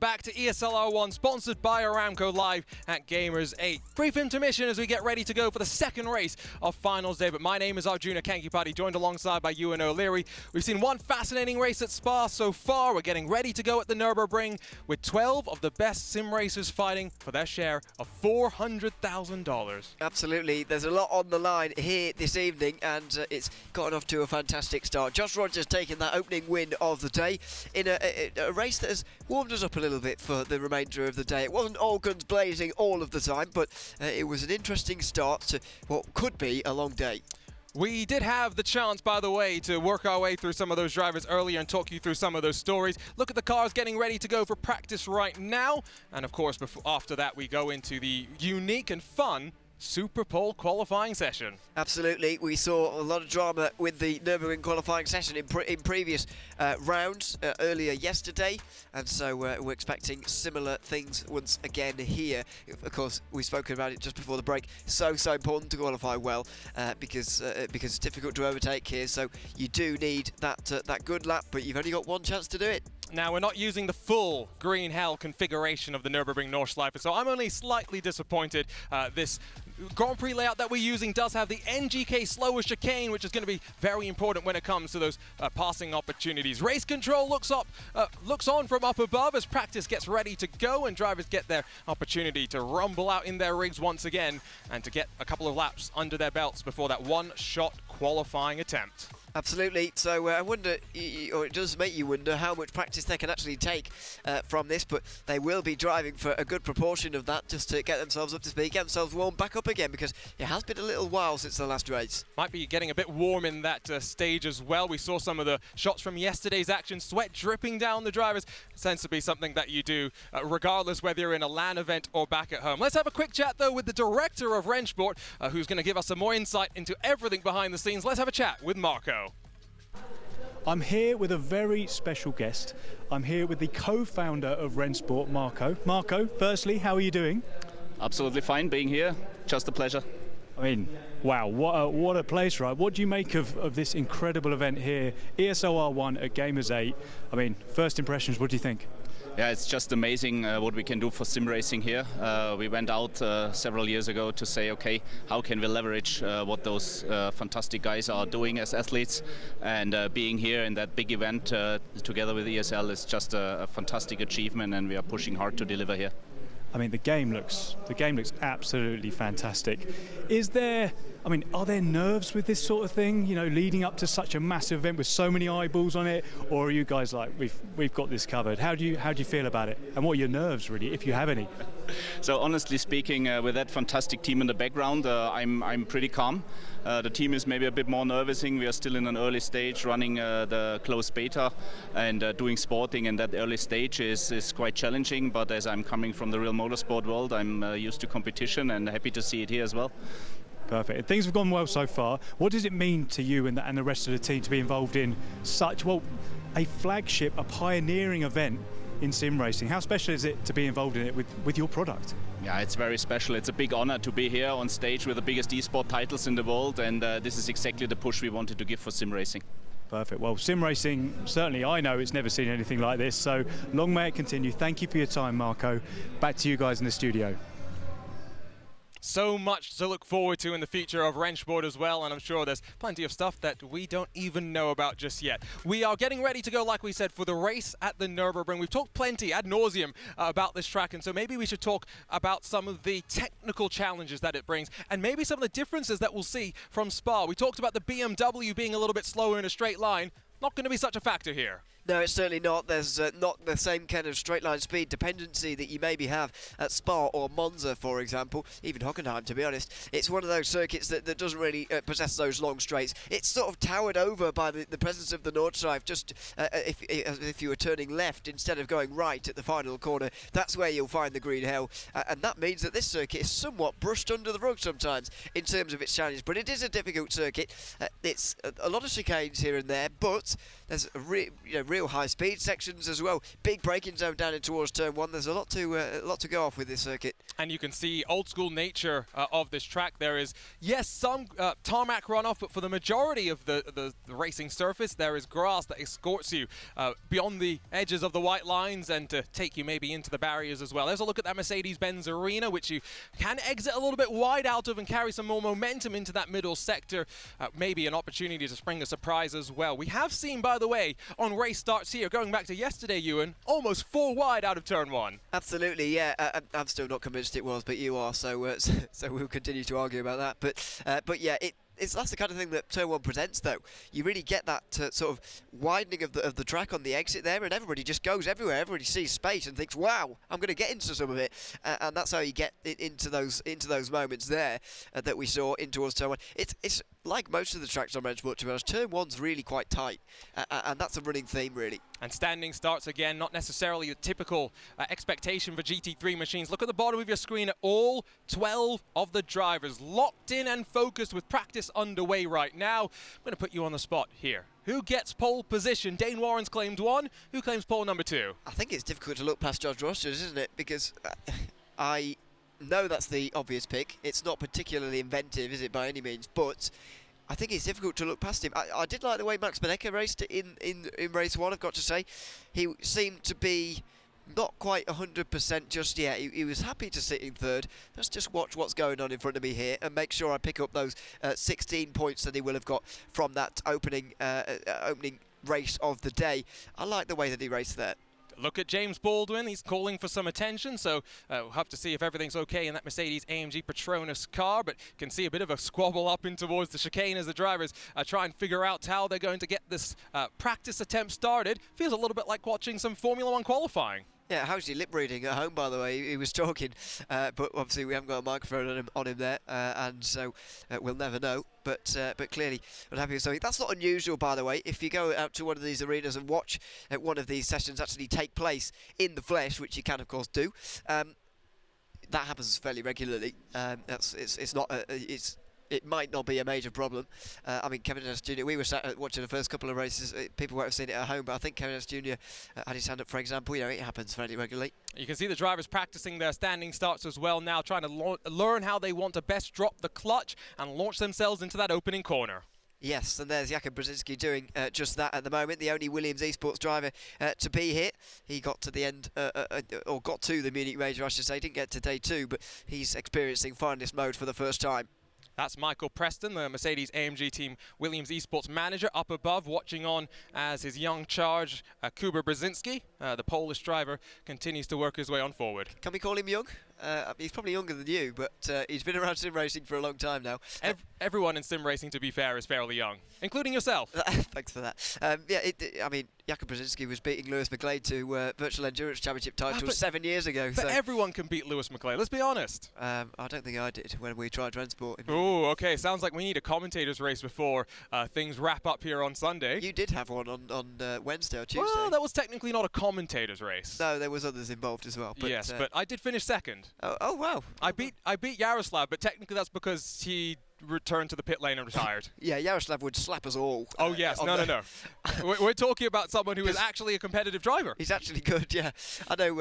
back to ESL 1, sponsored by Aramco, live at Gamers8. Brief intermission as we get ready to go for the second race of finals day. But my name is Arjuna Kankipati, joined alongside by Ewan O'Leary. We've seen one fascinating race at Spa so far. We're getting ready to go at the Nürburgring with 12 of the best sim racers fighting for their share of $400,000. Absolutely, there's a lot on the line here this evening, and it's gotten off to a fantastic start. Josh Rogers taking that opening win of the day in a race that has warmed us up a little bit for the remainder of the day. It wasn't all guns blazing all of the time, but it was an interesting start to what could be a long day. We did have the chance, by the way, to work our way through some of those drivers earlier and talk you through some of those stories. Look at the cars getting ready to go for practice right now. And of course, after that, we go into the unique and fun Super Pole qualifying session. Absolutely, we saw a lot of drama with the Nürburgring qualifying session in previous rounds earlier yesterday, and so we're expecting similar things once again here. Of course, we've spoken about it just before the break. So important to qualify well because it's difficult to overtake here. So you do need that good lap, but you've only got one chance to do it. Now, we're not using the full green hell configuration of the Nürburgring Nordschleife, so I'm only slightly disappointed. This Grand Prix layout that we're using does have the NGK slower chicane, which is going to be very important when it comes to those passing opportunities. Race control looks on from up above as practice gets ready to go and drivers get their opportunity to rumble out in their rigs once again and to get a couple of laps under their belts before that one-shot qualifying attempt. Absolutely. So I wonder, or it does make you wonder, how much practice they can actually take from this, but they will be driving for a good proportion of that just to get themselves up to speed, get themselves warmed back up again, because it has been a little while since the last race. Might be getting a bit warm in that stage as well. We saw some of the shots from yesterday's action, sweat dripping down the drivers. It tends to be something that you do regardless whether you're in a LAN event or back at home. Let's have a quick chat though with the director of Rennsport, who's going to give us some more insight into everything behind the scenes. Let's have a chat with Marco. I'm here with a very special guest. I'm here with the co-founder of Rennsport, Marco. Marco, firstly, how are you doing? Absolutely fine being here. Just a pleasure. I mean, wow, what a place, right? What do you make of this incredible event here, ESL 1 at Gamers8? I mean, first impressions, what do you think? Yeah, it's just amazing what we can do for sim racing here. We went out several years ago to say, okay, how can we leverage what those fantastic guys are doing as athletes, and being here in that big event together with ESL is just a fantastic achievement, and we are pushing hard to deliver here. I mean, the game looks absolutely fantastic. Are there nerves with this sort of thing? You know, leading up to such a massive event with so many eyeballs on it, or are you guys like, we've got this covered? How do you feel about it? And what are your nerves, really, if you have any? So honestly speaking, with that fantastic team in the background, I'm pretty calm. The team is maybe a bit more nervous. We are still in an early stage, running the closed beta, and doing sporting in that early stage is quite challenging. But as I'm coming from the real motorsport world, I'm used to competition and happy to see it here as well. Perfect. Things have gone well so far. What does it mean to you and the rest of the team to be involved in such, well, a flagship, a pioneering event in sim racing? How special is it to be involved in it with your product? Yeah, it's very special. It's a big honor to be here on stage with the biggest esport titles in the world, and this is exactly the push we wanted to give for sim racing. Perfect. Well, sim racing, certainly I know it's never seen anything like this, so long may it continue. Thank you for your time, Marco. Back to you guys in the studio. So much to look forward to in the future of Rennsport as well, and I'm sure there's plenty of stuff that we don't even know about just yet. We are getting ready to go, like we said, for the race at the Nürburgring. We've talked plenty ad nauseum about this track, and so maybe we should talk about some of the technical challenges that it brings, and maybe some of the differences that we'll see from Spa. We talked about the BMW being a little bit slower in a straight line. Not going to be such a factor here. No, it's certainly not. There's not the same kind of straight line speed dependency that you maybe have at Spa or Monza, for example, even Hockenheim, to be honest. It's one of those circuits that doesn't really possess those long straights. It's sort of towered over by the presence of the Nordschleife. Just if you were turning left instead of going right at the final corner, that's where you'll find the green hell. And that means that this circuit is somewhat brushed under the rug sometimes in terms of its challenge. But it is a difficult circuit. It's a lot of chicanes here and there, but there's real high speed sections as well. Big braking zone down in towards turn one. There's a lot to go off with this circuit. And you can see old school nature of this track. There is, yes, some tarmac runoff, but for the majority of the racing surface, there is grass that escorts you beyond the edges of the white lines and to take you maybe into the barriers as well. There's a look at that Mercedes-Benz Arena, which you can exit a little bit wide out of and carry some more momentum into that middle sector. Maybe an opportunity to spring a surprise as well. We have seen, by the way, on race starts here, going back to yesterday, Ewan, almost 4 wide out of turn 1. Absolutely, yeah. I'm still not convinced it was, but you are, so so we'll continue to argue about that. But yeah, that's the kind of thing that Turn 1 presents, though. You really get that sort of widening of the track on the exit there, and everybody just goes everywhere. Everybody sees space and thinks, "Wow, I'm going to get into some of it," and that's how you get into those moments there that we saw in towards Turn 1. It's like most of the tracks on Motorsport, to be honest. Turn 1's really quite tight, and that's a running theme, really. And standing starts again, not necessarily the typical expectation for GT3 machines. Look at the bottom of your screen at all 12 of the drivers locked in and focused with practice underway right now. I'm going to put you on the spot here. Who gets pole position? Dane Warren's claimed 1. Who claims pole number 2? I think it's difficult to look past George Rosters, isn't it? Because I know that's the obvious pick. It's not particularly inventive, is it, by any means? But I think it's difficult to look past him. I did like the way Max Maneka raced in race 1, I've got to say. He seemed to be not quite 100% just yet. He was happy to sit in 3rd. Let's just watch what's going on in front of me here and make sure I pick up those 16 points that he will have got from that opening race of the day. I like the way that he raced there. Look at James Baldwin. He's calling for some attention, so we'll have to see if everything's okay in that Mercedes-AMG Petronas car, but you can see a bit of a squabble up in towards the chicane as the drivers try and figure out how they're going to get this practice attempt started. Feels a little bit like watching some Formula 1 qualifying. Yeah, how's he lip reading at home, by the way? He was talking, but obviously we haven't got a microphone on him there, and so we'll never know. But clearly unhappy with something. That's not unusual, by the way. If you go out to one of these arenas and watch one of these sessions actually take place in the flesh, which you can, of course, do, that happens fairly regularly. It might not be a major problem. I mean, Kevin S. Jr., we were sat watching the first couple of races. People won't have seen it at home, but I think Kevin S. Jr. Had his hand up, for example. You know, it happens fairly regularly. You can see the drivers practicing their standing starts as well now, trying to learn how they want to best drop the clutch and launch themselves into that opening corner. Yes, and there's Jakub Brzezinski doing just that at the moment, the only Williams eSports driver to be here. He got to the end, or got to the Munich Major, I should say. Didn't get to day 2, but he's experiencing finalist mode for the first time. That's Michael Preston, the Mercedes-AMG Team Williams eSports manager, up above, watching on as his young charge, Kuba Brzezinski, the Polish driver, continues to work his way on forward. Can we call him young? He's probably younger than you, but he's been around sim racing for a long time now. Everyone in sim racing, to be fair, is fairly young, including yourself. Thanks for that. I mean, Jakub Brzezinski was beating Lewis McLeod to Virtual Endurance Championship titles 7 years ago. But everyone can beat Lewis McLeod, let's be honest. I don't think I did when we tried transport. Oh, okay. Sounds like we need a commentators race before things wrap up here on Sunday. You did have one on Wednesday or Tuesday. Well, that was technically not a commentators race. No, there was others involved as well. But, yes, but I did finish 2nd. Oh wow! I beat Yaroslav, but technically that's because he returned to the pit lane and retired. Yeah, Yaroslav would slap us all. Oh yes, no. We're talking about someone who is actually a competitive driver. He's actually good, yeah. I know.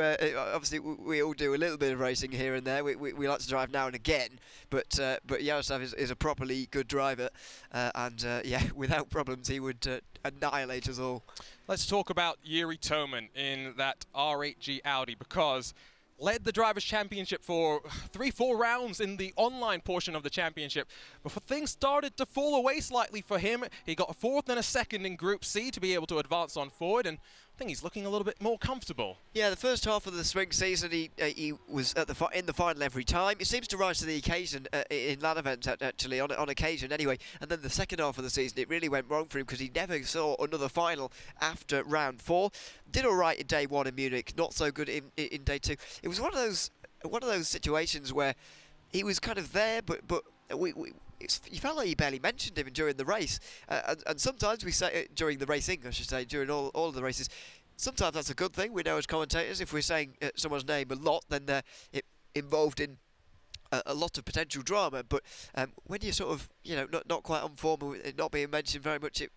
Obviously, we all do a little bit of racing here and there. We like to drive now and again, but Yaroslav is a properly good driver, and yeah, without problems, he would annihilate us all. Let's talk about Yuri Toman in that R8G Audi, because led the Drivers' Championship for 3-4 rounds in the online portion of the championship before things started to fall away slightly for him. He got a 4th and a 2nd in Group C to be able to advance on forward, and I think he's looking a little bit more comfortable. Yeah, the first half of the spring season, he was in the final every time. He seems to rise to the occasion in LAN events, actually, on occasion anyway. And then the second half of the season, it really went wrong for him because he never saw another final after round 4. Did all right in day 1 in Munich, not so good in day 2. It was one of those situations where he was kind of there, but you felt like he barely mentioned him during the race, and sometimes we say during the racing, I should say, during all of the races. Sometimes that's a good thing. We know as commentators, if we're saying someone's name a lot, then it involved in a lot of potential drama. But when you're sort of, not quite on form, not being mentioned very much, it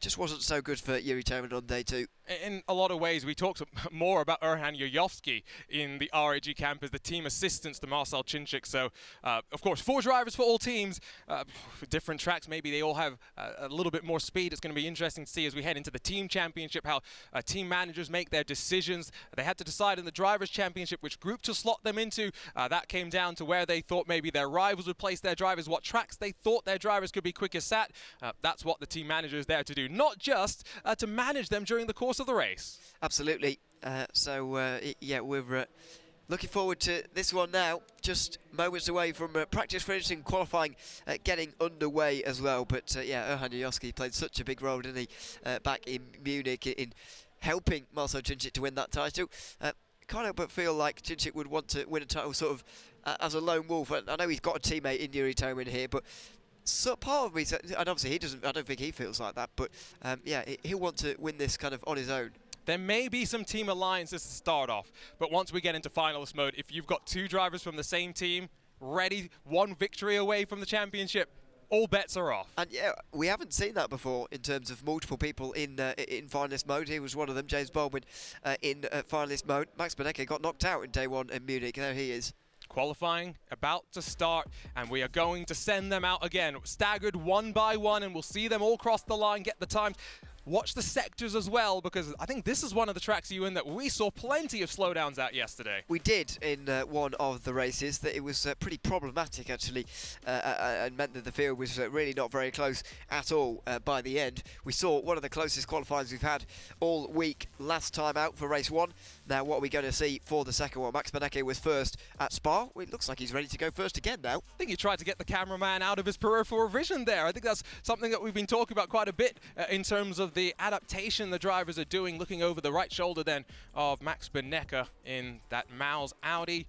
just wasn't so good for Yuri Toman on day 2. In a lot of ways, we talked more about Erhan Yoyovsky in the RAG camp as the team assistants to Marcel Cinchik. So, of course, 4 drivers for all teams, for different tracks. Maybe they all have a little bit more speed. It's going to be interesting to see as we head into the team championship how team managers make their decisions. They had to decide in the drivers championship which group to slot them into. That came down to where they thought maybe their rivals would place their drivers, what tracks they thought their drivers could be quickest at. That's what the team manager is there to do, not just to manage them during the course of the race. Absolutely. Yeah, we're looking forward to this one now. Just moments away from practice finishing, qualifying, getting underway as well. But yeah, Erhan Yoyovsky played such a big role, didn't he, back in Munich in helping Marcel Cinchik to win that title. Can't help but feel like Cinchik would want to win a title sort of as a lone wolf. I know he's got a teammate in Yuri Toman here, but so part of me, and obviously he doesn't, I don't think he feels like that, but yeah, he'll want to win this kind of on his own. There may be some team alliances to start off, but once we get into finalist mode, if you've got 2 drivers from the same team, ready, 1 victory away from the championship, all bets are off. And yeah, we haven't seen that before in terms of multiple people in finalist mode. He was one of them, James Baldwin, in finalist mode. Max Benecke got knocked out in day 1 in Munich. There he is. Qualifying about to start, and we are going to send them out again, staggered 1 by 1, and we'll see them all cross the line, get the times. Watch the sectors as well, because I think this is one of the tracks, Ewan, that we saw plenty of slowdowns at yesterday. We did in one of the races. That it was pretty problematic, actually, and meant that the field was really not very close at all by the end. We saw one of the closest qualifiers we've had all week last time out for race 1. Now, what are we going to see for the second one? Max Benecke was first at Spa. Well, it looks like he's ready to go first again now. I think he tried to get the cameraman out of his peripheral vision there. I think that's something that we've been talking about quite a bit in terms of the adaptation the drivers are doing, looking over the right shoulder then of Max Benecke in that Maus Audi.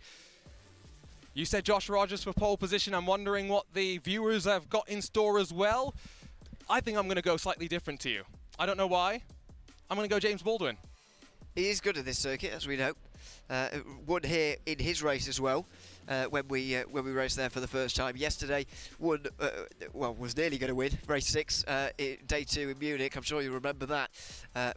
You said Josh Rogers for pole position. I'm wondering what the viewers have got in store as well. I think I'm going to go slightly different to you. I don't know why. I'm going to go James Baldwin. He is good at this circuit, as we know. Won here in his race as well when we raced there for the first time yesterday. Won, well, was nearly going to win race 6, day 2 in Munich. I'm sure you remember that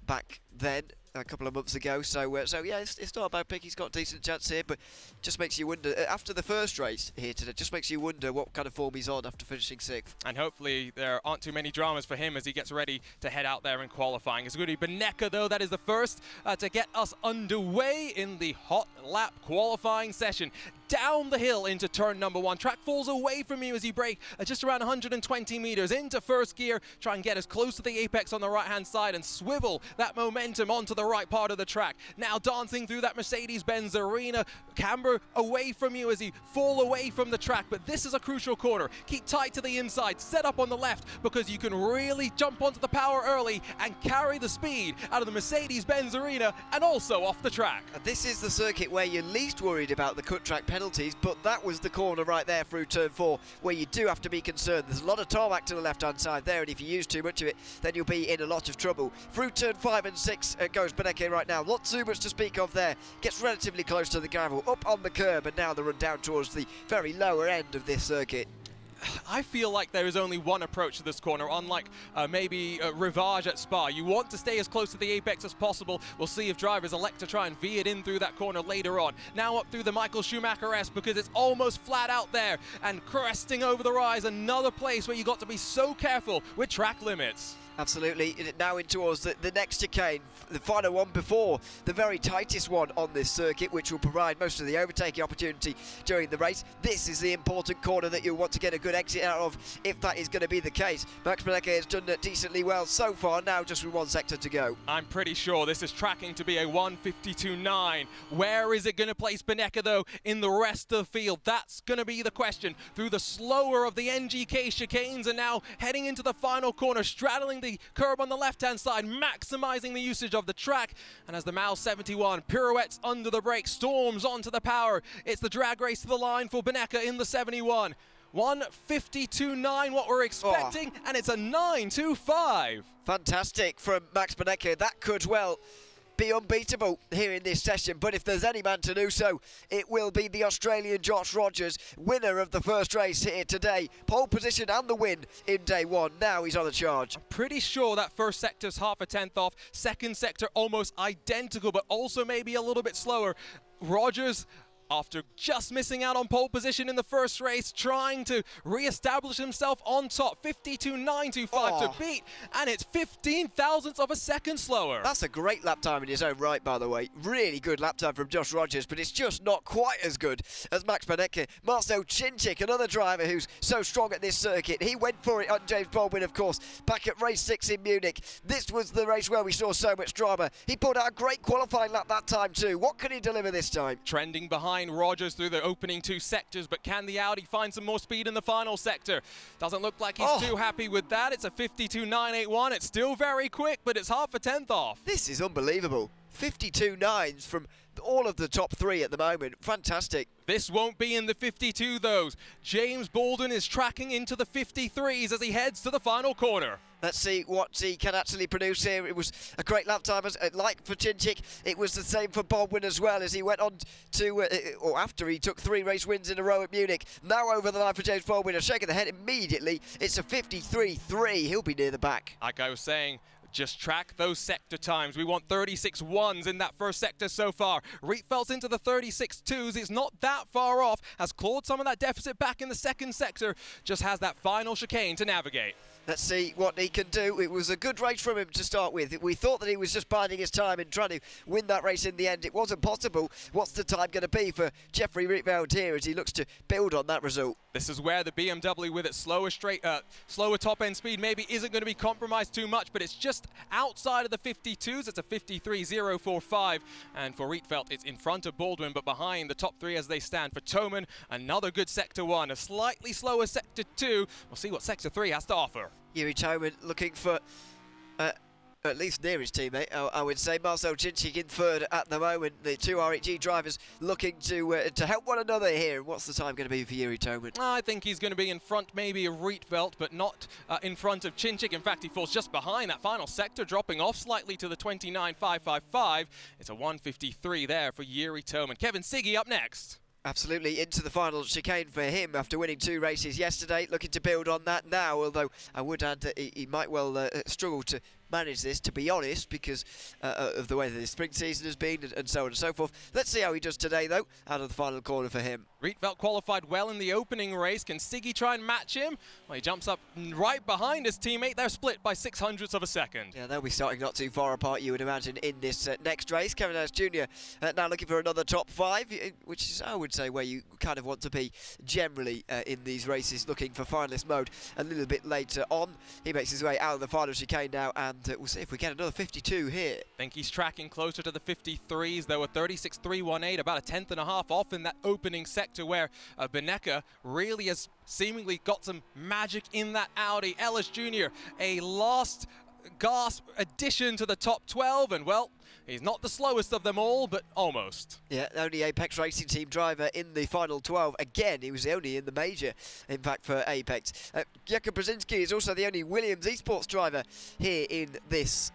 back then, a couple of months ago. So yeah, it's not a bad pick. He's got a decent chance here, but just makes you wonder after the first race here today. Just makes you wonder what kind of form he's on after finishing 6th. And hopefully there aren't too many dramas for him as he gets ready to head out there in qualifying. It's going to be Benecke though. That is the first to get us underway in the hot lap qualifying session. Down the hill into turn number 1. Track falls away from you as you brake just around 120 meters into first gear. Try and get as close to the apex on the right-hand side and swivel that momentum onto the right part of the track. Now dancing through that Mercedes-Benz arena. Camber away from you as you fall away from the track. But this is a crucial corner. Keep tight to the inside. Set up on the left because you can really jump onto the power early and carry the speed out of the Mercedes-Benz arena and also off the track. This is the circuit where you're least worried about the cut track penalties, but that was the corner right there through turn 4 where you do have to be concerned. There's a lot of tarmac to the left-hand side there, and if you use too much of it, then you'll be in a lot of trouble. Through turn 5 and 6 goes Benecke right now. Not too much to speak of there. Gets relatively close to the gravel, up on the curb, and now the run down towards the very lower end of this circuit. I feel like there is only one approach to this corner, unlike maybe Rivage at Spa. You want to stay as close to the apex as possible. We'll see if drivers elect to try and veer it in through that corner later on. Now up through the Michael Schumacher-esque because it's almost flat out there, and cresting over the rise, another place where you got to be so careful with track limits. Absolutely, now in towards the next chicane, the final one before the very tightest one on this circuit, which will provide most of the overtaking opportunity during the race. This is the important corner that you'll want to get a good exit out of if that is going to be the case. Max Benecke has done decently well so far, now just with 1 sector to go. I'm pretty sure this is tracking to be a 1:52.9. Where is it going to place Benecke though in the rest of the field? That's going to be the question. Through the slower of the NGK chicanes and now heading into the final corner, straddling the curb on the left-hand side, maximizing the usage of the track. And as the Maus 71 pirouettes under the brake, storms onto the power, it's the drag race to the line for Benecke in the 71. 1:52.9 what we're expecting, and it's a 9.25. Fantastic from Max Benecke. That could well be unbeatable here in this session, but if there's any man to do so, it will be the Australian Josh Rogers, winner of the first race here today. Pole position and the win in day one. Now he's on the charge. Pretty sure that first sector's half a tenth off. Second sector almost identical, but also maybe a little bit slower. Rogers, after just missing out on pole position in the first race, trying to re-establish himself on top. 52.925 to beat, and it's 15 thousandths of a second slower. That's a great lap time in his own right, by the way. Really good lap time from Josh Rogers, but it's just not quite as good as Max Benecke. Marcel Chinchik, another driver who's so strong at this circuit. He went for it on James Baldwin, of course, back at race 6 in Munich. This was the race where we saw so much drama. He pulled out a great qualifying lap that time too. What can he deliver this time? Trending behind Rogers through the opening 2 sectors, but can the Audi find some more speed in the final sector? Doesn't look like he's too happy with that. It's a 52.981. It's still very quick, but it's half a tenth off. This is unbelievable. 52.9s from all of the top 3 at the moment. Fantastic. This won't be in the 52 though. James Baldwin is tracking into the 53s as he heads to the final corner. Let's see what he can actually produce here. It was a great lap time, like for Chinchik. It was the same for Baldwin as well, as he went on to, or after he took 3 race wins in a row at Munich. Now over the line for James Baldwin, a shake of the head immediately. It's a 53.3. He'll be near the back. Like I was saying, just track those sector times. We want 36.1s in that first sector so far. Rietveld's into the 36.2s. It's not that far off. Has clawed some of that deficit back in the second sector. Just has that final chicane to navigate. Let's see what he can do. It was a good race from him to start with. We thought that he was just biding his time and trying to win that race in the end. It wasn't possible. What's the time going to be for Jeffrey Rietveld here as he looks to build on that result? This is where the BMW with its slower top-end speed maybe isn't going to be compromised too much, but it's just outside of the 52s. It's a 53.045, and for Rietveld, it's in front of Baldwin, but behind the top 3 as they stand. For Toman, another good Sector 1, a slightly slower Sector 2. We'll see what Sector 3 has to offer. Yuri Toman looking for at least near his teammate, I would say. Marcel Chinchik in third at the moment. The 2 RHG drivers looking to help one another here. What's the time going to be for Yuri Toman? I think he's going to be in front maybe of Rietveld, but not in front of Chinchik. In fact, he falls just behind that final sector, dropping off slightly to the 29.555. It's a 153 there for Yuri Toman. Kevin Siggy up next. Absolutely, into the final chicane for him after winning 2 races yesterday, looking to build on that now, although I would add that he might well struggle to manage this, to be honest, because of the way that the spring season has been and so on and so forth. Let's see how he does today, though, out of the final corner for him. Rietveld qualified well in the opening race. Can Siggy try and match him? Well, he jumps up right behind his teammate. They're split by 600ths of a second. Yeah, they'll be starting not too far apart, you would imagine, in this next race. Kevin Harris Jr. Now looking for another top 5, which is, I would say, where you kind of want to be generally in these races, looking for finalist mode a little bit later on. He makes his way out of the final chicane now, and we'll see if we get another 52 here. I think he's tracking closer to the 53s. There were 36.318, about a tenth and a half off in that opening sector where Benecke really has seemingly got some magic in that Audi. Ellis Jr., a last gasp addition to the top 12, and well, he's not the slowest of them all, but almost. Yeah, only Apex Racing Team driver in the final 12. Again, he was the only in the major, in fact, for Apex. Jakub Brzezinski is also the only Williams Esports driver here in this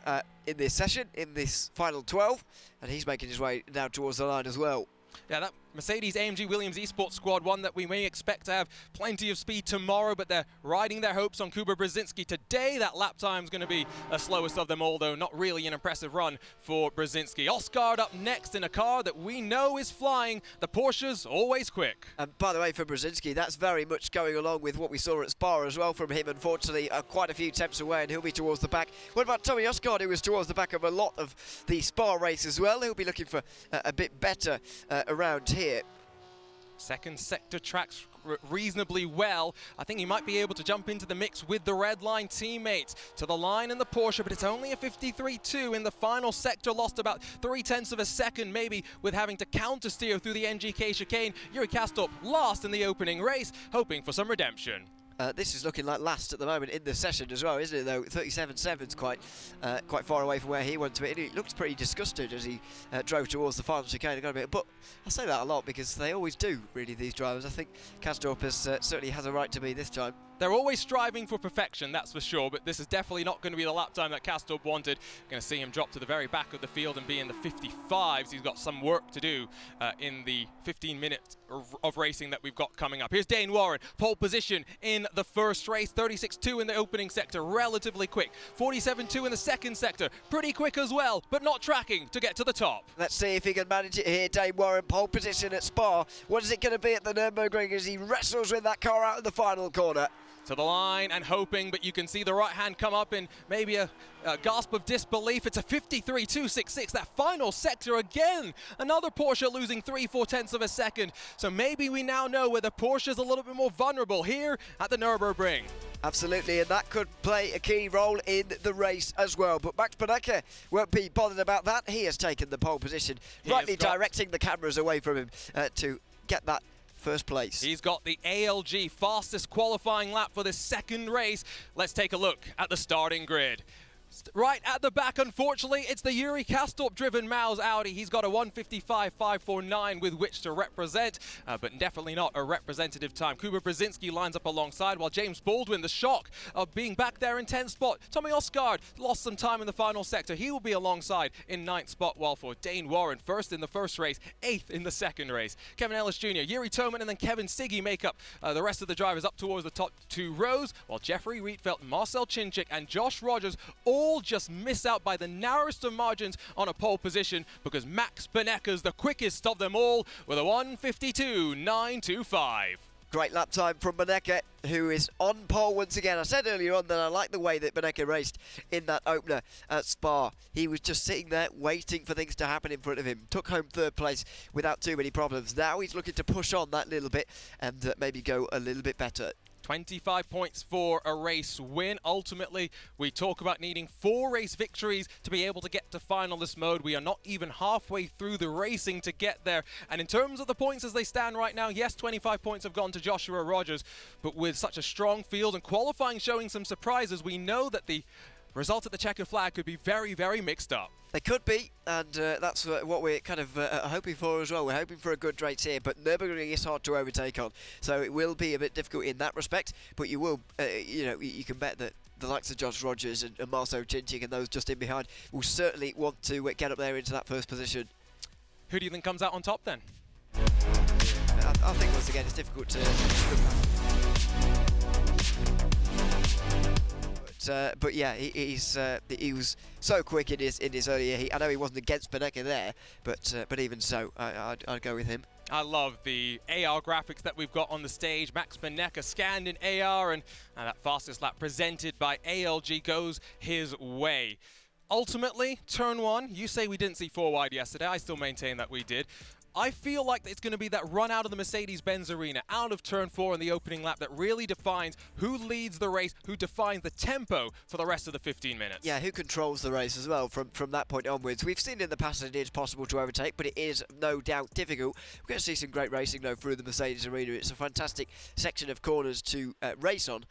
session, in this final 12, and he's making his way now towards the line as well. Yeah, that Mercedes-AMG Williams Esports squad, one that we may expect to have plenty of speed tomorrow, but they're riding their hopes on Kuba Brzezinski today. That lap time is going to be the slowest of them all, though not really an impressive run for Brzezinski. Oscar up next in a car that we know is flying. The Porsche's always quick. And by the way, for Brzezinski, that's very much going along with what we saw at Spa as well from him. Unfortunately, quite a few temps away, and he'll be towards the back. What about Tommy Oscar, who was towards the back of a lot of the Spa race as well? He'll be looking for a bit better around here. Second sector tracks reasonably well. I think he might be able to jump into the mix with the red line teammates to the line in the Porsche, but it's only a 53.2 in the final sector. Lost about 0.3 of a second, maybe with having to counter steer through the NGK chicane. Yuri Kastorp last in the opening race, hoping for some redemption. This is looking like last at the moment in the session as well, isn't it, though? 37.7's quite far away from where he wanted to be. And he looked pretty disgusted as he drove towards the final chicane. But I say that a lot because they always do, really, these drivers. I think Kastorp certainly has a right to be this time. They're always striving for perfection, that's for sure, but this is definitely not going to be the lap time that Castorp wanted. Going to see him drop to the very back of the field and be in the 55s. He's got some work to do in the 15 minutes of racing that we've got coming up. Here's Dane Warren, pole position in the first race, 36.2 in the opening sector, relatively quick. 47.2 in the second sector, pretty quick as well, but not tracking to get to the top. Let's see if he can manage it here. Dane Warren, pole position at Spa. What is it going to be at the Nürburgring as he wrestles with that car out in the final corner? To the line and hoping, but you can see the right hand come up in maybe a gasp of disbelief. It's a 53.266, that final sector again. Another Porsche losing 3/4 of a second. So maybe we now know where the Porsche's a little bit more vulnerable here at the Nürburgring. Absolutely, and that could play a key role in the race as well. But Max Benecke won't be bothered about that. He has taken the pole position, rightly directing the cameras away from him to get that first place. He's got the ALG fastest qualifying lap for this second race. Let's take a look at the starting grid. Right at the back, unfortunately, it's the Yuri Castorp-driven Maus Audi. He's got a 1:55.549 with which to represent, but definitely not a representative time. Kuba Brzezinski lines up alongside, while James Baldwin, the shock of being back there in 10th spot. Tommy Osgaard lost some time in the final sector. He will be alongside in 9th spot, while for Dane Warren, first in the first race, 8th in the second race. Kevin Ellis Jr., Yuri Toman, and then Kevin Siggy make up the rest of the drivers up towards the top 2 rows, while Jeffrey Rietveld, Marcel Chinchik, and Josh Rogers all just miss out by the narrowest of margins on a pole position, because Max Benecke's the quickest of them all with a 1:52.925. Great lap time from Benecke, who is on pole once again. I said earlier on that I like the way that Benecke raced in that opener at Spa. He was just sitting there waiting for things to happen in front of him. Took home 3rd place without too many problems. Now he's looking to push on that little bit and maybe go a little bit better. 25 points for a race win. Ultimately, we talk about needing 4 race victories to be able to get to finalist mode. We are not even halfway through the racing to get there. And in terms of the points as they stand right now, yes, 25 points have gone to Joshua Rogers, but with such a strong field and qualifying showing some surprises, we know that the result at the checkered flag could be very, very mixed up. They could be, and that's what we're kind of hoping for as well. We're hoping for a good race here, but Nürburgring is hard to overtake on, so it will be a bit difficult in that respect. But you will, you can bet that the likes of Josh Rogers and Marcel Chinchik and those just in behind will certainly want to get up there into that first position. Who do you think comes out on top then? I think once again it's difficult to but yeah, he was so quick in his earlier heat. I know he wasn't against Benecke there, but even so, I'd go with him. I love the AR graphics that we've got on the stage. Max Benecke scanned in AR, and that fastest lap presented by ALG goes his way. Ultimately, turn 1, you say we didn't see 4 wide yesterday. I still maintain that we did. I feel like it's going to be that run out of the Mercedes-Benz arena, out of turn 4 in the opening lap, that really defines who leads the race, who defines the tempo for the rest of the 15 minutes. Yeah, who controls the race as well from that point onwards. We've seen in the past that it is possible to overtake, but it is no doubt difficult. We're going to see some great racing though through the Mercedes arena. It's a fantastic section of corners to race on.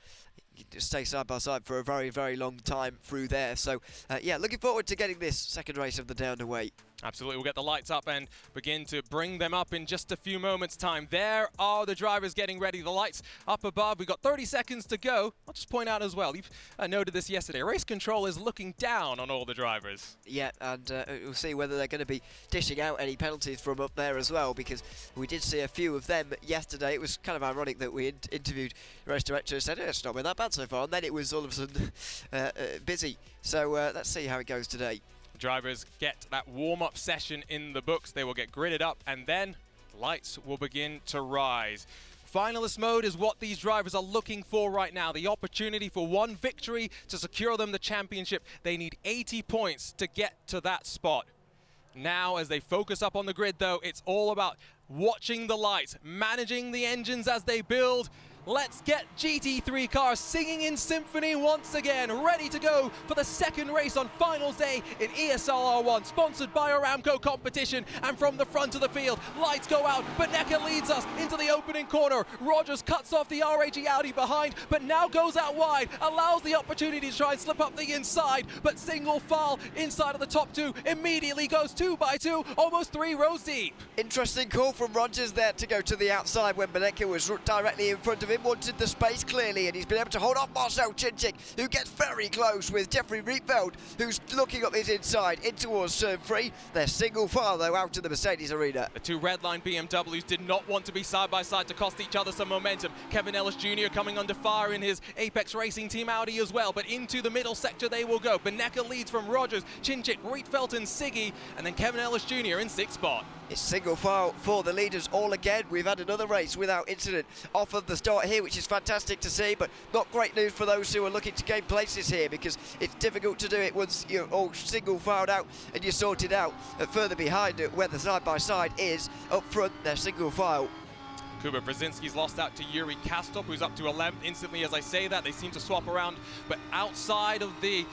You can just stay side by side for a very, very long time through there. So, yeah, looking forward to getting this second race of the down to weight. Absolutely, we'll get the lights up and begin to bring them up in just a few moments' time. There are the drivers getting ready. The lights up above. We've got 30 seconds to go. I'll just point out as well, you've noted this yesterday, race control is looking down on all the drivers. Yeah, and we'll see whether they're going to be dishing out any penalties from up there as well, because we did see a few of them yesterday. It was kind of ironic that we interviewed the race director and said, it's not been that bad so far, and then it was all of a sudden busy. So let's see how it goes today. Drivers get that warm-up session in the books. They will get gridded up, and then lights will begin to rise. Finalist mode is what these drivers are looking for right now. The opportunity for 1 victory to secure them the championship. They need 80 points to get to that spot. Now, as they focus up on the grid, though, it's all about watching the lights, managing the engines as they build. Let's get GT3 cars singing in symphony once again, ready to go for the second race on finals day in ESL R1, sponsored by Aramco competition. And from the front of the field, lights go out. Benecke leads us into the opening corner. Rogers cuts off the RAG Audi behind, but now goes out wide, allows the opportunity to try and slip up the inside, but single file inside of the top 2, immediately goes 2 by 2, almost 3 rows deep. Interesting call from Rogers there to go to the outside when Benecke was directly in front of him. Him wanted the space clearly, and he's been able to hold off Marcel Chinchik, who gets very close with Jeffrey Rietveld, who's looking up his inside in towards turn 3. They're single file though out to the Mercedes arena. The two redline BMWs did not want to be side by side to cost each other some momentum. Kevin Ellis Jr. coming under fire in his Apex Racing Team Audi as well, but into the middle sector they will go. Benecca leads from Rogers, Chinchik, Rietveld and Siggy, and then Kevin Ellis Jr. in 6th spot. It's single file for the leaders all again. We've had another race without incident off of the start here, which is fantastic to see, but not great news for those who are looking to gain places here, because it's difficult to do it once you're all single filed out and you're sorted out. Further behind where the side-by-side is, up front, they're single file. Kuba Brzezinski's lost out to Yuri Kastop, who's up to 11th instantly as I say that. They seem to swap around, but outside of the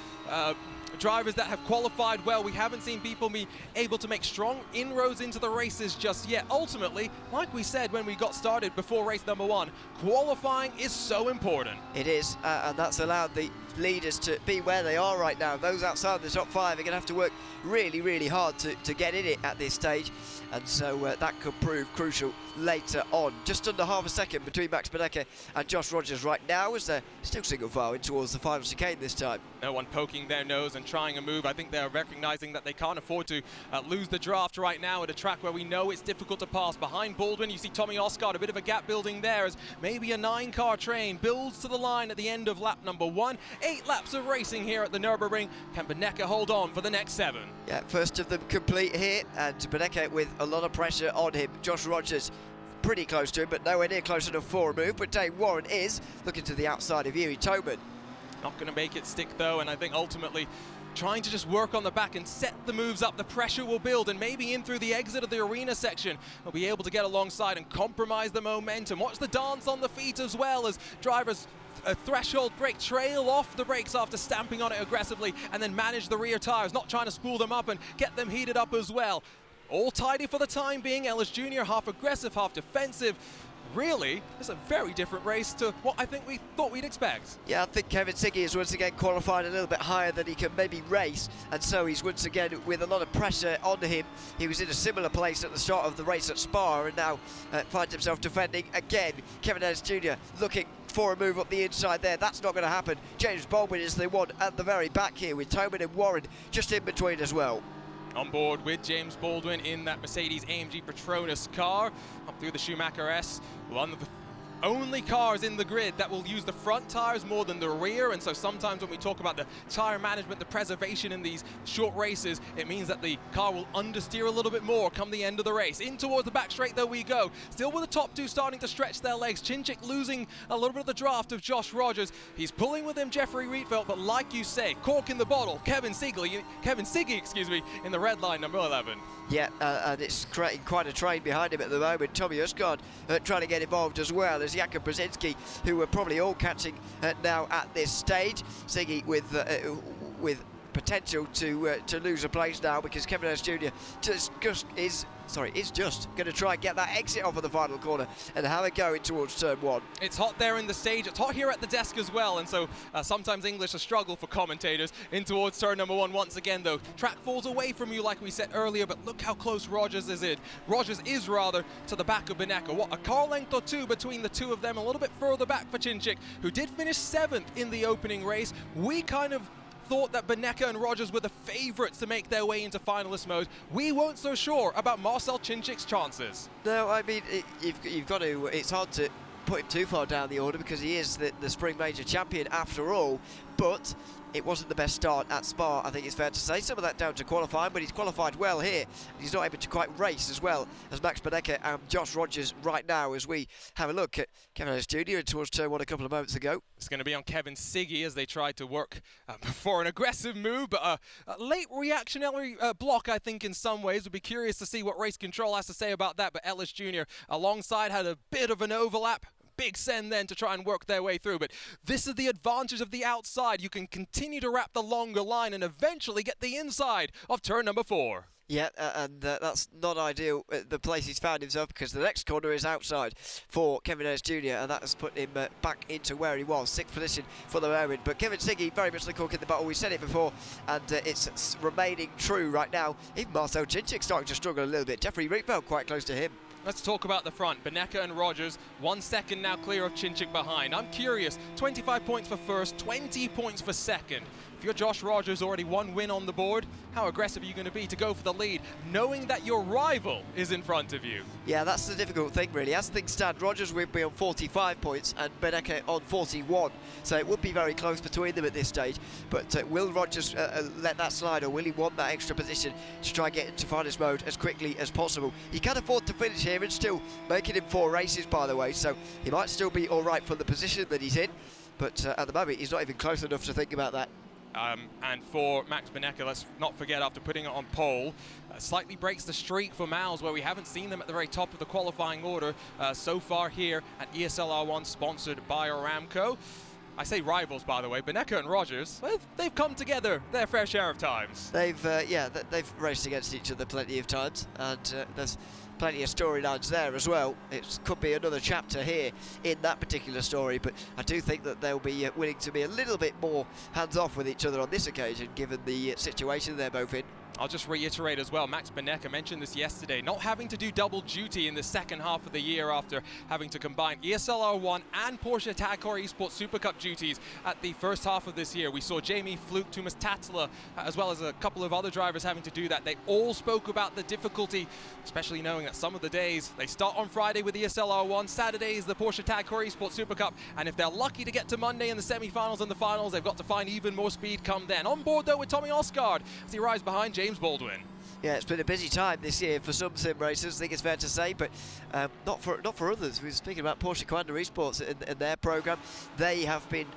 drivers that have qualified well, we haven't seen people be able to make strong inroads into the races just yet. Ultimately, like we said when we got started before race number 1, qualifying is so important. It is, and that's allowed the leaders to be where they are right now. Those outside the top 5 are going to have to work really, really hard to get in it at this stage, and so that could prove crucial later on. Just under half a second between Max Benecca and Josh Rogers right now, as they're still single file in towards the final chicane this time. No one poking their nose and trying a move. I think they're recognizing that they can't afford to lose the draft right now at a track where we know it's difficult to pass. Behind Baldwin, you see Tommy Oscar, a bit of a gap building there as maybe a 9-car train builds to the line at the end of lap number 1. 8 laps of racing here at the Nürburgring. Can Benecca hold on for the next 7? Yeah, first of them complete here, and Benecca with a lot of pressure on him. Josh Rogers pretty close to him, but nowhere near close enough for a move. But Dane Warren is looking to the outside of Yuri Toman. Not going to make it stick though, and I think ultimately trying to just work on the back and set the moves up, the pressure will build, and maybe in through the exit of the arena section we'll be able to get alongside and compromise the momentum. Watch the dance on the feet as well as drivers a threshold brake, trail off the brakes after stamping on it aggressively, and then manage the rear tires, not trying to spool them up and get them heated up as well. All tidy for the time being. Ellis Jr. half aggressive, half defensive. Really, it's a very different race to what I think we thought we'd expect. Yeah, I think Kevin Siggy is once again qualified a little bit higher than he can maybe race, and so he's once again with a lot of pressure on him. He was in a similar place at the start of the race at Spa, and now finds himself defending again. Kevin Ellis Jr. looking for a move up the inside there. That's not going to happen. James Baldwin is the one at the very back here, with Toman and Warren just in between as well. On board with James Baldwin in that Mercedes AMG Petronas car, up through the Schumacher S, one of the only cars in the grid that will use the front tires more than the rear, and so sometimes when we talk about the tire management, the preservation in these short races, it means that the car will understeer a little bit more come the end of the race. In towards the back straight though we go, still with the top 2 starting to stretch their legs. Chinchik losing a little bit of the draft of Josh Rogers. He's pulling with him Jeffrey Rietveld, but like you say, cork in the bottle, Kevin Siggy, in the red line, number 11. Yeah, and it's creating quite a train behind him at the moment. Tommy Usgaard trying to get involved as well as Jakub Brzezinski, who are probably all catching now at this stage. Siggy with potential to lose a place now, because Kevin Ellis Jr. is just going to try and get that exit off of the final corner and have it going towards turn 1. It's hot there in the stage, it's hot here at the desk as well, and so sometimes English a struggle for commentators. In towards turn number 1 once again though. Track falls away from you like we said earlier, but look how close Rogers is to the back of Benecca. What, a car length or 2 between the two of them, a little bit further back for Chinchik, who did finish 7th in the opening race. We kind of thought that Benecca and Rogers were the favourites to make their way into finalist mode. We weren't so sure about Marcel Chinchik's chances. No, I mean, you've got to, it's hard to put him too far down the order because he is the Spring Major champion after all, but it wasn't the best start at Spa, I think it's fair to say. Some of that down to qualifying, but he's qualified well here. He's not able to quite race as well as Max Benecca and Josh Rogers right now as we have a look at Kevin Ellis Jr. towards turn 1 a couple of moments ago. It's going to be on Kevin Siggy as they try to work for an aggressive move, but a late reactionary block, I think, in some ways. We'd be curious to see what race control has to say about that, but Ellis Jr. alongside had a bit of an overlap. Big send then to try and work their way through, but this is the advantage of the outside. You can continue to wrap the longer line and eventually get the inside of turn number 4. Yeah, and that's not ideal, the place he's found himself, because the next corner is outside for Kevin Ellis Jr. and that has put him back into where he was, 6th position for the moment. But Kevin Siggy, very much the cork in the bottle. We said it before, and it's remaining true right now. Even Marcel Chinchik starting to struggle a little bit. Jeffrey Rietveld quite close to him. Let's talk about the front. Beneka and Rogers, 1 second now clear of Chinchik behind. I'm curious, 25 points for first, 20 points for second. If you're Josh Rogers, already 1 win on the board, how aggressive are you going to be to go for the lead, knowing that your rival is in front of you? Yeah, that's the difficult thing, really. As things stand, Rogers will be on 45 points and Beneka on 41. So it would be very close between them at this stage. But will Rogers let that slide, or will he want that extra position to try and get into finals mode as quickly as possible? He can afford to finish here and still making him 4 races, by the way. So he might still be all right for the position that he's in. But at the moment, he's not even close enough to think about that. And for Max Beneka, let's not forget, after putting it on pole, slightly breaks the streak for Miles, where we haven't seen them at the very top of the qualifying order so far here at ESL R1, sponsored by Aramco. I say rivals, by the way. Beneka and Rogers, they've come together their fair share of times. They've raced against each other plenty of times, and there's plenty of storylines there as well. It could be another chapter here in that particular story, but I do think that they'll be willing to be a little bit more hands-off with each other on this occasion, given the situation they're both in. I'll just reiterate as well, Max Beneka mentioned this yesterday, not having to do double duty in the second half of the year after having to combine ESL R1 and Porsche Tag Car Esports Super Cup duties at the first half of this year. We saw Jamie Fluke, Thomas Tatzler, as well as a couple of other drivers having to do that. They all spoke about the difficulty, especially knowing that some of the days they start on Friday with ESL R1, Saturday is the Porsche Tag Car Esports Super Cup, and if they're lucky to get to Monday in the semi-finals and the finals, they've got to find even more speed come then. On board though with Tommy Osgaard as he arrives behind James Baldwin. Yeah, it's been a busy time this year for some sim racers, I think it's fair to say, but not for others. We were speaking about Porsche Commander Esports in their programme. They have been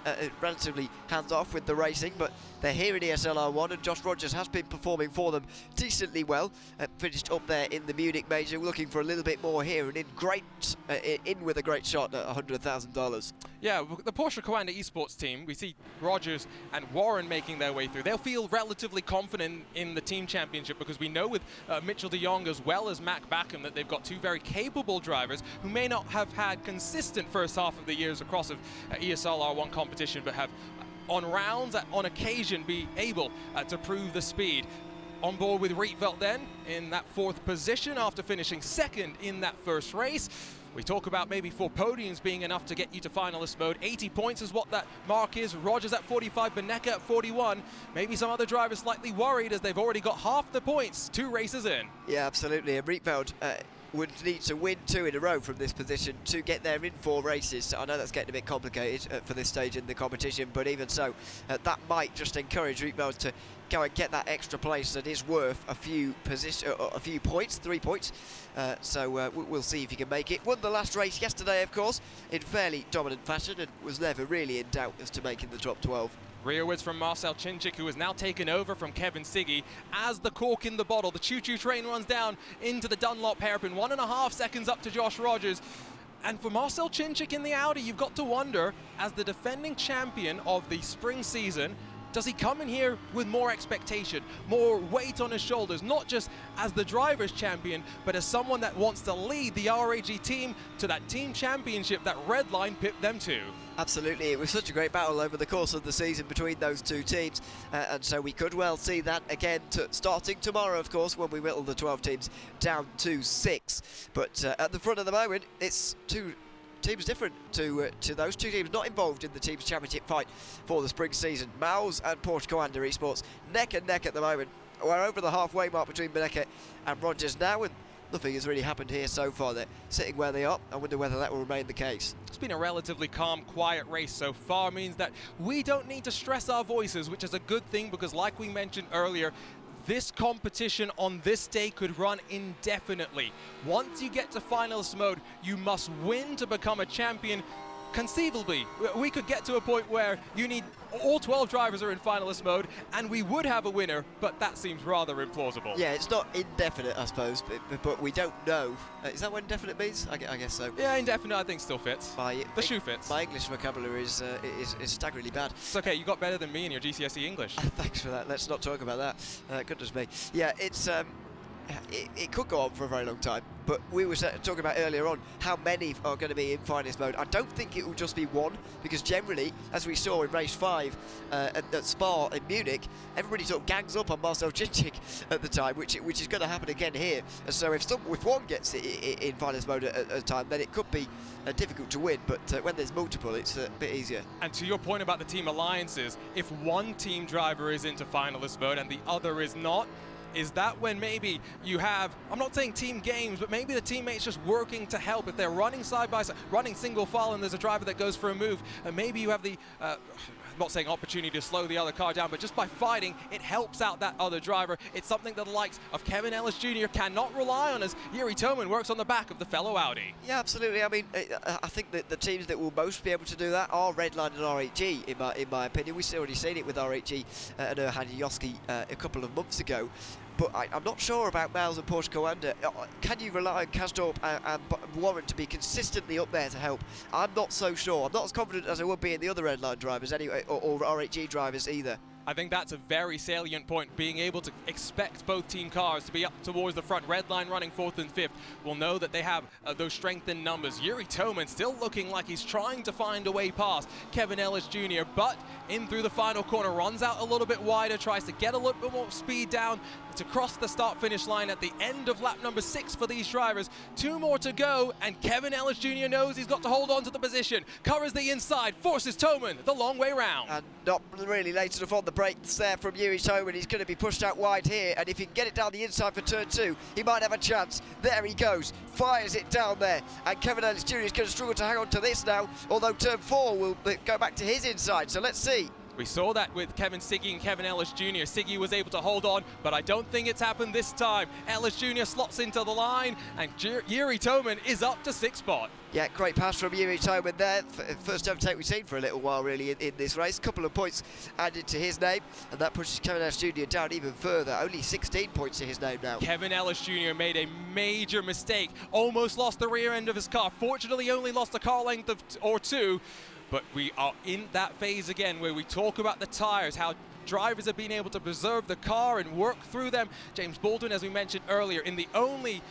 relatively hands-off with the racing, but they're here in ESL R1, and Josh Rogers has been performing for them decently well. Finished up there in the Munich Major, looking for a little bit more here, and in with a great shot at $100,000. Yeah, the Porsche Commander Esports team, we see Rogers and Warren making their way through. They'll feel relatively confident in the team championship, because we know with Mitchell de Jong as well as Mac Backham that they've got 2 very capable drivers who may not have had consistent first half of the years across of ESL R1 competition, but have on rounds, on occasion, be able to prove the speed. On board with Rietveld then in that 4th position after finishing 2nd in that first race. We talk about maybe 4 podiums being enough to get you to finalist mode. 80 points is what that mark is. Rogers at 45, Beneka at 41. Maybe some other drivers slightly worried as they've already got half the points 2 races in. Yeah, absolutely. And Rietveld would need to win 2 in a row from this position to get there in 4 races. So I know that's getting a bit complicated for this stage in the competition, but even so, that might just encourage Rietveld to go and get that extra place that is worth a few points, 3 points. So we'll see if he can make it. Won the last race yesterday, of course, in fairly dominant fashion, and was never really in doubt as to making the top 12. Rearwards from Marcel Chinchik, who has now taken over from Kevin Siggy as the cork in the bottle. The choo-choo train runs down into the Dunlop hairpin. 1.5 seconds up to Josh Rogers. And for Marcel Chinchik in the Audi, you've got to wonder, as the defending champion of the spring season, does he come in here with more expectation, more weight on his shoulders, not just as the driver's champion, but as someone that wants to lead the RAG team to that team championship that Redline pipped them to? Absolutely, it was such a great battle over the course of the season between those 2 teams, and so we could well see that again starting tomorrow, of course, when we whittle the 12 teams down to 6. But at the front at the moment, it's 2 teams different to those 2 teams not involved in the team's championship fight for the spring season. Miles and Porsche Commander Esports neck and neck at the moment. We're over the halfway mark between Beneka and Rogers now, and nothing has really happened here so far. They're sitting where they are. I wonder whether that will remain the case. It's been a relatively calm, quiet race so far. Means that we don't need to stress our voices, which is a good thing, because like we mentioned earlier, this competition on this day could run indefinitely. Once you get to finalist mode, you must win to become a champion. Conceivably, we could get to a point where you need all 12 drivers are in finalist mode, and we would have a winner, but that seems rather implausible. Yeah, it's not indefinite, I suppose, but we don't know. Is that what indefinite means? I guess so. Yeah, indefinite I think still fits. The shoe fits. My English vocabulary is staggeringly bad. It's okay, you got better than me in your GCSE English. Thanks for that. Let's not talk about that. Goodness me. Yeah, it's it could go on for a very long time. But we were talking about earlier on how many are going to be in finalist mode. I don't think it will just be one, because generally, as we saw in race 5 at Spa in Munich, everybody sort of gangs up on Marcel Czincik at the time, which is going to happen again here. And so if one gets it in finalist mode at a time, then it could be difficult to win. But when there's multiple, it's a bit easier. And to your point about the team alliances, if one team driver is into finalist mode and the other is not, is that when maybe you have, I'm not saying team games, but maybe the teammates just working to help. If they're running side by side, running single file, and there's a driver that goes for a move, and maybe you have the, I'm not saying opportunity to slow the other car down, but just by fighting, it helps out that other driver. It's something that the likes of Kevin Ellis Jr. cannot rely on, as Yuri Toman works on the back of the fellow Audi. Yeah, absolutely. I mean, I think that the teams that will most be able to do that are Redline and RHG, in my opinion. We've already seen it with RHG and Erhan Yoski a couple of months ago. But I'm not sure about Miles and Porsche Coanda. Can you rely on Kastorp and Warren to be consistently up there to help? I'm not so sure. I'm not as confident as I would be in the other Redline drivers anyway, or RHG drivers either. I think that's a very salient point, being able to expect both team cars to be up towards the front. Redline running 4th and 5th will know that they have those strength in numbers. Yuri Toman still looking like he's trying to find a way past Kevin Ellis Jr., but in through the final corner, runs out a little bit wider, tries to get a little bit more speed down to cross the start-finish line at the end of lap number 6 for these drivers. 2 more to go, and Kevin Ellis Jr. knows he's got to hold on to the position. Covers the inside, forces Toman the long way round. And not really late enough on the brakes there from Yuri Toman. He's going to be pushed out wide here, and if he can get it down the inside for turn 2, he might have a chance. There he goes, fires it down there, and Kevin Ellis Jr. is going to struggle to hang on to this now, although turn 4 will go back to his inside, so let's see. We saw that with Kevin Siggy and Kevin Ellis Jr. Siggy was able to hold on, but I don't think it's happened this time. Ellis Jr. slots into the line, and Yuri Toman is up to 6th spot. Yeah, great pass from Yuri Toman there. First overtake we've seen for a little while, really, in this race. Couple of points added to his name, and that pushes Kevin Ellis Jr. down even further. Only 16 points to his name now. Kevin Ellis Jr. made a major mistake. Almost lost the rear end of his car. Fortunately, only lost a car length or 2. But we are in that phase again where we talk about the tires, how drivers have been able to preserve the car and work through them. James Baldwin, as we mentioned earlier, in the only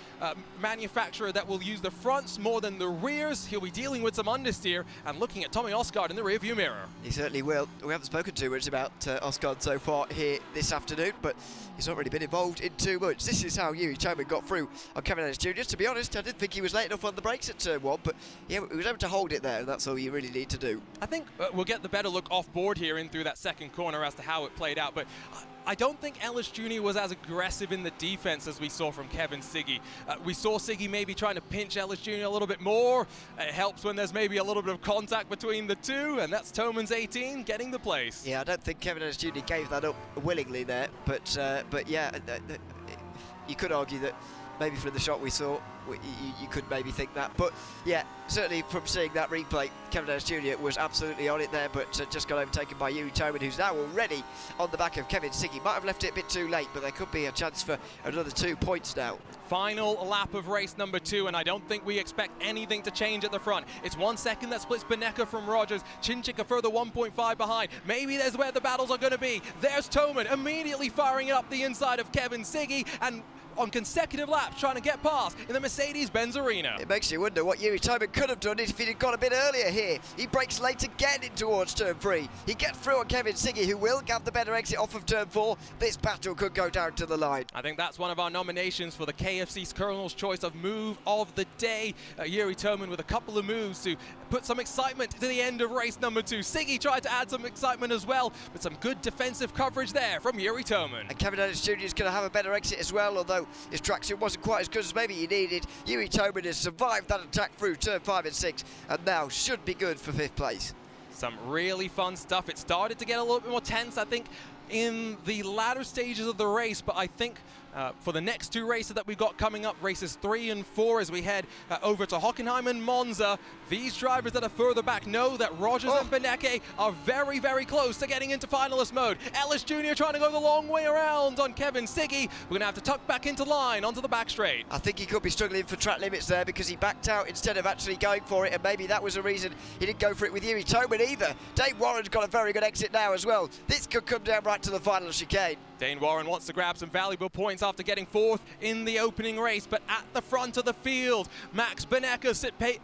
manufacturer that will use the fronts more than the rears. He'll be dealing with some understeer and looking at Tommy Osgaard in the rearview mirror. He certainly will. We haven't spoken too much about Osgaard so far here this afternoon, but he's not really been involved in too much. This is how Yuri Toman got through on Kevin Ellis Jr. To be honest, I didn't think he was late enough on the brakes at turn 1, but yeah, he was able to hold it there, and that's all you really need to do. I think we'll get the better look off board here in through that second corner as to how it played out, but I don't think Ellis Jr. was as aggressive in the defense as we saw from Kevin Siggy. We saw Siggy maybe trying to pinch Ellis Jr. a little bit more. It helps when there's maybe a little bit of contact between the two, and that's Toman's 18 getting the place. Yeah, I don't think Kevin Ellis Jr. gave that up willingly there, but yeah, you could argue that maybe from the shot we saw, you could maybe think that. But yeah, certainly from seeing that replay, Kevin Ellis Jr. was absolutely on it there, but just got overtaken by Yuri Toman, who's now already on the back of Kevin Siggy. Might have left it a bit too late, but there could be a chance for another 2 points now. Final lap of race number 2, and I don't think we expect anything to change at the front. It's 1 second that splits Benecca from Rogers. Czincik a further 1.5 behind. Maybe there's where the battles are going to be. There's Toman immediately firing it up the inside of Kevin Siggy, and on consecutive laps trying to get past in the Mercedes-Benz Arena. It makes you wonder what Yuri Toman could have done if he'd gone a bit earlier here. He brakes late again in towards turn 3. He gets through on Kevin Siggy, who will have the better exit off of turn 4. This battle could go down to the line. I think that's one of our nominations for the KFC's Colonel's Choice of Move of the Day. Yuri Toman with a couple of moves to put some excitement to the end of race number 2. Siggy tried to add some excitement as well, but some good defensive coverage there from Yuri Toman. And Kevin Ellis Jr. is going to have a better exit as well, although his traction wasn't quite as good as maybe he needed. Yuri Toman has survived that attack through turn 5 and 6, and now should be good for 5th place. Some really fun stuff. It started to get a little bit more tense, I think, in the latter stages of the race, but I think for the next 2 races that we've got coming up, races 3 and 4, as we head over to Hockenheim and Monza, these drivers that are further back know that Rogers and Benecca are very, very close to getting into finalist mode. Ellis Jr. trying to go the long way around on Kevin Siggy. We're going to have to tuck back into line onto the back straight. I think he could be struggling for track limits there because he backed out instead of actually going for it, and maybe that was the reason he didn't go for it with Yuri Toman either. Dave Warren's got a very good exit now as well. This could come down right to the final chicane. Dane Warren wants to grab some valuable points points after getting fourth in the opening race, but at the front of the field, Max Benecke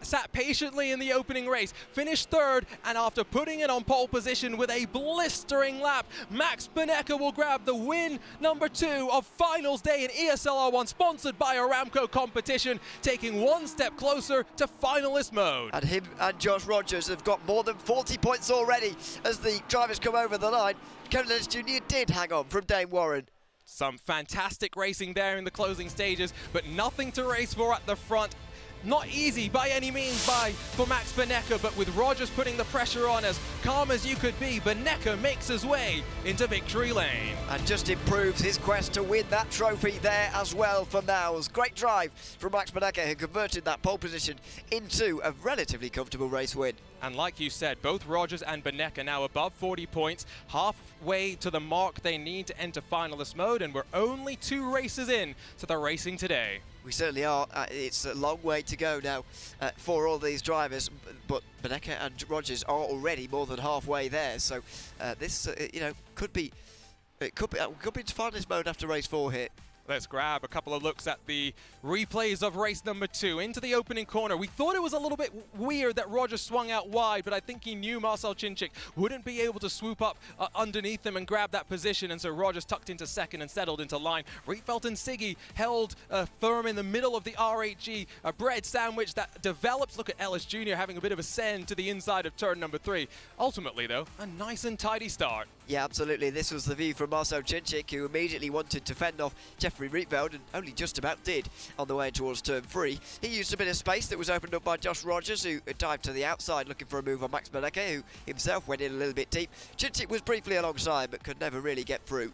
sat patiently in the opening race, finished third, and after putting it on pole position with a blistering lap, Max Benecke will grab the win number 2 of finals day in ESL R1, sponsored by Aramco competition, taking one step closer to finalist mode. And him and Josh Rogers have got more than 40 points already as the drivers come over the line. Kevin Ellis Jr. did hang on from Dane Warren. Some fantastic racing there in the closing stages, but nothing to race for at the front. Not easy by any means for Max Benecke, but with Rogers putting the pressure on, as calm as you could be, Benecke makes his way into victory lane. And just improves his quest to win that trophy there as well for Mouse. Great drive from Max Benecke, who converted that pole position into a relatively comfortable race win. And like you said, both Rogers and Benecke now above 40 points, halfway to the mark they need to enter finalist mode, and we're only 2 races in to the racing today. We certainly are. It's a long way to go now for all these drivers, but Benecke and Rogers are already more than halfway there. So this, you know, could be into finalist mode after race 4 here. Let's grab a couple of looks at the replays of race number 2 into the opening corner. We thought it was a little bit weird that Rogers swung out wide, but I think he knew Marcel Cinčić wouldn't be able to swoop up underneath him and grab that position, and so Rogers tucked into second and settled into line. Rietveld and Siggy held firm in the middle of the RHG, a bread sandwich that develops. Look at Ellis Jr. having a bit of a send to the inside of turn number 3. Ultimately, though, a nice and tidy start. Yeah, absolutely. This was the view from Marcel Cinčić, who immediately wanted to fend off Jeffrey Rietveld, and only just about did on the way towards turn 3. He used a bit of space that was opened up by Josh Rogers, who dived to the outside looking for a move on Max Benecke, who himself went in a little bit deep. Cinčić was briefly alongside, but could never really get through.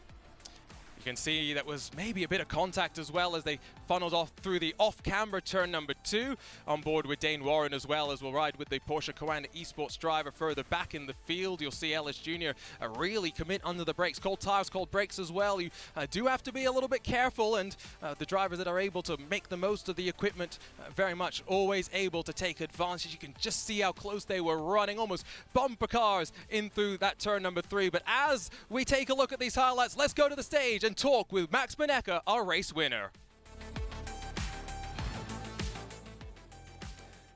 You can see that was maybe a bit of contact as well as they funneled off through the off-camber turn number 2, on board with Dane Warren as well, as we'll ride with the Porsche Coanda Esports driver further back in the field. You'll see Ellis Jr. Really commit under the brakes. Cold tires, cold brakes as well. You do have to be a little bit careful, and the drivers that are able to make the most of the equipment very much always able to take advantage. You can just see how close they were running, almost bumper cars in through that turn number 3. But as we take a look at these highlights, let's go to the stage and talk with Max Benecke, our race winner.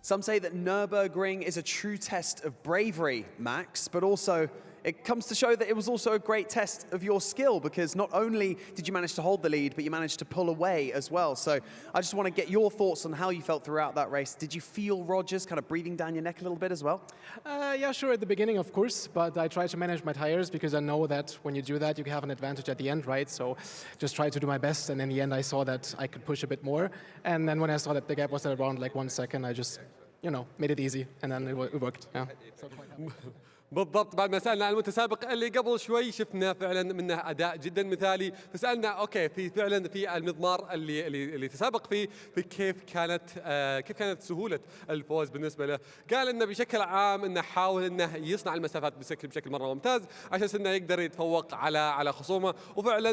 Some say that Nürburgring is a true test of bravery, Max, but also it comes to show that it was also a great test of your skill, because not only did you manage to hold the lead, but you managed to pull away as well. So I just want to get your thoughts on how you felt throughout that race. Did you feel Rogers kind of breathing down your neck a little bit as well? Yeah, sure, at the beginning, of course, but I try to manage my tires because I know that when you do that, you have an advantage at the end, right? So just try to do my best, and in the end, I saw that I could push a bit more. And then when I saw that the gap was at around like 1 second, I just, you know, made it easy, and then it worked. Yeah. So quite happy. بالضبط. بعد ما سألنا عن المتسابق اللي قبل شوي شفنا فعلا منه أداء جدا مثالي، فسألنا أوكي فعلا في المضمار اللي تسابق فيه كيف كانت سهولة الفوز بالنسبة له. قال إنه بشكل عام إنه حاول إنه يصنع المسافات بشكل مرة ممتاز عشان إنه يقدر يتفوق على خصومه، وفعلا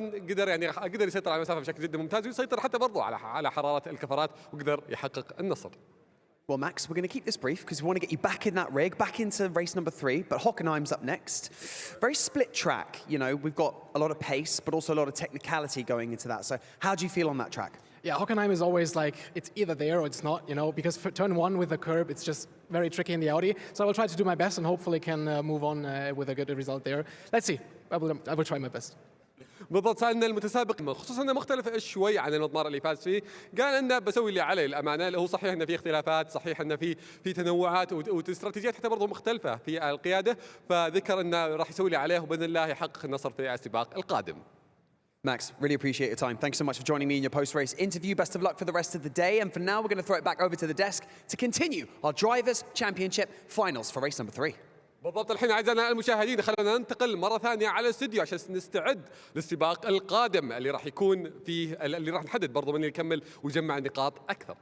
قدر يسيطر على المسافة بشكل جدا ممتاز، ويسيطر حتى برضو على حرارة الكفرات، وقدر يحقق النصر. Well, Max, we're going to keep this brief because we want to get you back in that rig, back into race number 3, but Hockenheim's up next. Very split track, you know, we've got a lot of pace, but also a lot of technicality going into that. So how do you feel on that track? Yeah, Hockenheim is always like, it's either there or it's not, you know, because for turn 1 with the curb, it's just very tricky in the Audi. So I will try to do my best and hopefully can move on with a good result there. Let's see. I will try my best. بالضبط. سألنا المتسابق خصوصا انه مختلف شوي عن المضمار اللي فاز فيه، قال انه بسوي اللي علي الامانه. هو صحيح انه في اختلافات، صحيح انه في تنوعات واستراتيجيات حتى برضه مختلفه في القياده، فذكر انه راح يسوي اللي عليه وباذن الله يحقق النصر في السباق القادم. Max, really appreciate your time. Thanks so much for joining me in your post-race interview. Best of luck for the rest of the day. And for now, we're going to throw it back over to the desk to continue our Drivers' Championship finals for race number 3. بالضبط. الحين اعزائنا المشاهدين خلينا ننتقل مره ثانيه على الاستديو عشان نستعد للسباق القادم اللي راح يكون فيه، اللي راح نحدد برضه من يكمل ويجمع نقاط اكثر.